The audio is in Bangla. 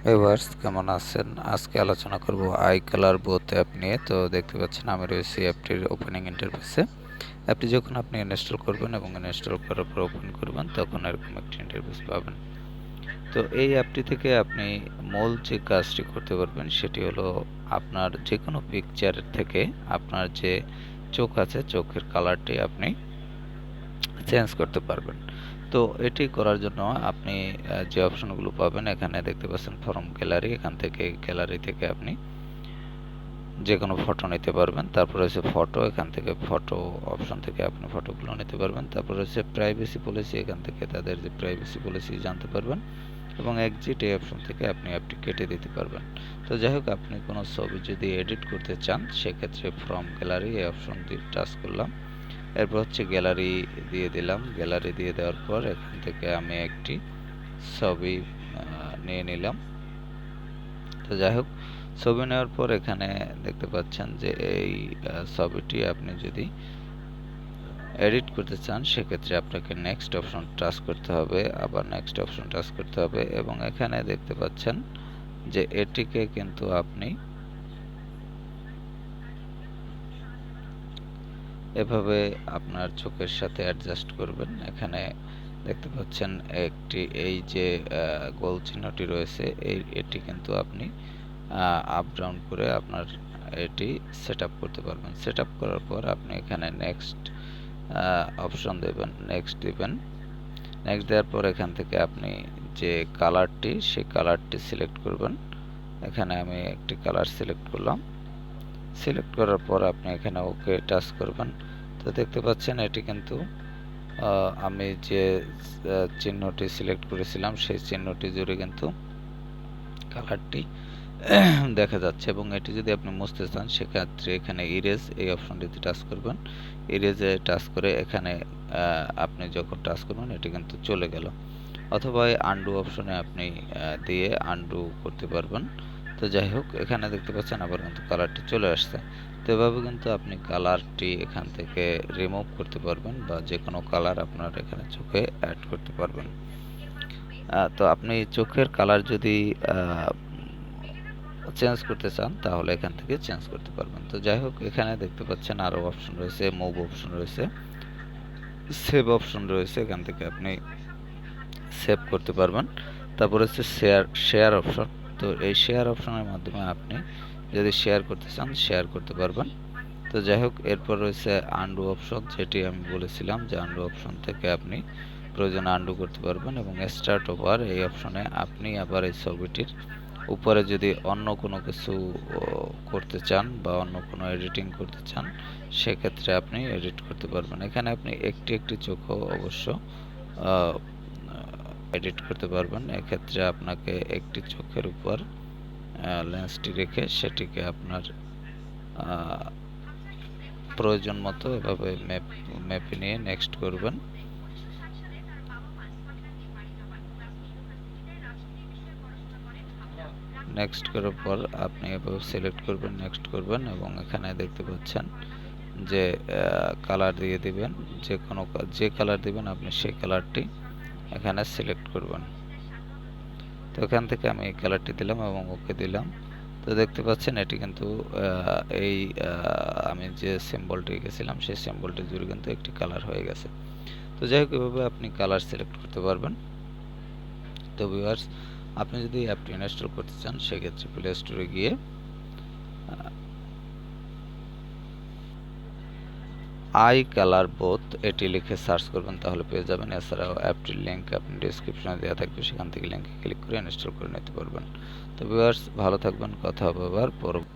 ভিউয়ার্স কেমন আছেন? আজকে আলোচনা করব আই কালার বোথ অ্যাপ নিয়ে। তো দেখতে পাচ্ছেন আমি রয়েছি অ্যাপটির ওপেনিং ইন্টারফেসে। অ্যাপটি যখন আপনি ইনস্টল করবেন এবং ইনস্টল করার পর ওপেন করবেন তখন এরকম একটি ইন্টারফেস পাবেন। তো এই অ্যাপটি থেকে আপনি মূল যে কাজটি করতে পারবেন সেটি হলো আপনার যেকোনো পিকচার থেকে আপনার যে চোখ আছে চোখের কালারটি আপনি চেঞ্জ করতে পারবেন। তো এটি করার জন্য আপনি যে অপশনগুলো পাবেন এখানে দেখতে পাচ্ছেন ফ্রম গ্যালারি, এখান থেকে গ্যালারি থেকে আপনি যেকোনো ফটো নিতে পারবেন। তারপর হচ্ছে ফটো, এখান থেকে ফটো অপশন থেকে আপনি ফটোগুলো নিতে পারবেন। তারপর হচ্ছে প্রাইভেসি পলিসি, এখান থেকে তাদের যে প্রাইভেসি পলিসি জানতে পারবেন এবং এক্সিট এই অপশন থেকে আপনি অ্যাপটি কেটে দিতে পারবেন। তো যাই হোক, আপনি কোনো ছবি যদি এডিট করতে চান সেক্ষেত্রে ফ্রম গ্যালারি এই অপশন দিয়ে টাচ করলাম। এরপর হচ্ছে গ্যালারি দিয়ে দিলাম। গ্যালারি দিয়ে দেওয়ার পর এখান থেকে আমি একটি ছবি নিয়ে নিলাম। তো যাই হোক, ছবি নেওয়ার পর এখানে দেখতে পাচ্ছেন যে এই ছবিটি আপনি যদি এডিট করতে চান সেক্ষেত্রে আপনাকে নেক্সট অপশন টাচ করতে হবে, আবার নেক্সট অপশন টাচ করতে হবে এবং এখানে দেখতে পাচ্ছেন যে এটিকে কিন্তু আপনি এভাবে আপনার চোখের সাথে অ্যাডজাস্ট করবেন। এখানে দেখতে পাচ্ছেন একটি এই যে গোল চিহ্নটি রয়েছে এটি কিন্তু আপনি আপ ডাউন করে আপনার এটি সেট আপ করতে পারবেন। সেট আপ করার পর আপনি এখানে নেক্সট অপশন দেবেন, নেক্সট দিবেন। নেক্সট দেওয়ার পর এখান থেকে আপনি যে কালারটি সেই কালারটি সিলেক্ট করবেন। এখানে আমি একটি কালার সিলেক্ট করলাম। সিলেক্ট করার পর আপনি এখানে ওকে টাচ করবেন। তো দেখতে পাচ্ছেন এটি কিন্তু আমি যে চিহ্নটি সিলেক্ট করেছিলাম সেই চিহ্নটি জুড়ে কিন্তু কালারটি দেখা যাচ্ছে এবং এটি যদি আপনি মুছতে চান সেক্ষেত্রে এখানে ইরেজ এই অপশনটিতে টাচ করবেন। ইরেজে টাচ করে এখানে আপনি যখন টাচ করবেন এটি কিন্তু চলে গেল, অথবা এই আনডু অপশনে আপনি দিয়ে আনডু করতে পারবেন। তো যাই হোক, এখানে দেখতে পাচ্ছেন আবার কিন্তু কালারটি চলে আসছে। তো এভাবে কিন্তু আপনি কালারটি এখান থেকে রিমুভ করতে পারবেন বা যে কোনো কালার আপনার এখানে চোখে অ্যাড করতে পারবেন। তো আপনি চোখের কালার যদি চেঞ্জ করতে চান তাহলে এখান থেকে চেঞ্জ করতে পারবেন। তো যাই হোক, এখানে দেখতে পাচ্ছেন আরও অপশন রয়েছে, মুভ অপশন রয়েছে, সেভ অপশন রয়েছে, এখান থেকে আপনি সেভ করতে পারবেন। তারপর হচ্ছে শেয়ার অপশন। তো এই শেয়ার অপশনের মাধ্যমে আপনি যদি শেয়ার করতে চান শেয়ার করতে পারবেন। তো যাই হোক, এরপর রয়েছে আনডু অপশন, যেটি আমি বলেছিলাম যে আনডু অপশন থেকে আপনি প্রয়োজনে আনডু করতে পারবেন এবং স্টার্ট ওভার এই অপশনে আপনি আবার এই ছবিটির উপরে যদি অন্য কোনো কিছু করতে চান বা অন্য কোনো এডিটিং করতে চান সেক্ষেত্রে আপনি এডিট করতে পারবেন। এখানে আপনি একটি একটি চোখও অবশ্য এডিট করতে পারবেন। এক্ষেত্রে আপনাকে একটি চোখের উপর লেন্সটি রেখে সেটিকে আপনার প্রয়োজন মতো এভাবে ম্যাপে নিয়ে নেক্সট করবেন। নেক্সট করার পর আপনি এভাবে সিলেক্ট করবেন, নেক্সট করবেন এবং এখানে দেখতে পাচ্ছেন যে কালার দিয়ে দিবেন, যে কালার দিবেন আপনি সেই কালারটি এখানে সিলেক্ট করবেন। তো এখান থেকে আমি এই কালারটি দিলাম এবং ওকে দিলাম। তো দেখতে পাচ্ছেন এটি কিন্তু এই আমি যে সিম্বলটি এঁকেছিলাম সেই সিম্বলটি জুড়ে কিন্তু একটি কালার হয়ে গেছে। তো যাই হোক, এভাবে আপনি কালার সিলেক্ট করতে পারবেন। তো ভিউয়ার্স, আপনি যদি অ্যাপটি ইনস্টল করতে চান সেক্ষেত্রে প্লে স্টোরে গিয়ে আই কালার বোথ এটি লিখে সার্চ করবেন, তাহলে পেয়ে যাবেন। এছাড়াও অ্যাপটির লিঙ্ক আপনি ডিসক্রিপশনে দেওয়া থাকবে, সেখান থেকে লিঙ্কে ক্লিক করে ইনস্টল করে নিতে পারবেন। তো ভিউয়ার্স, ভালো থাকবেন, কথা হবে আবার পরবর্তী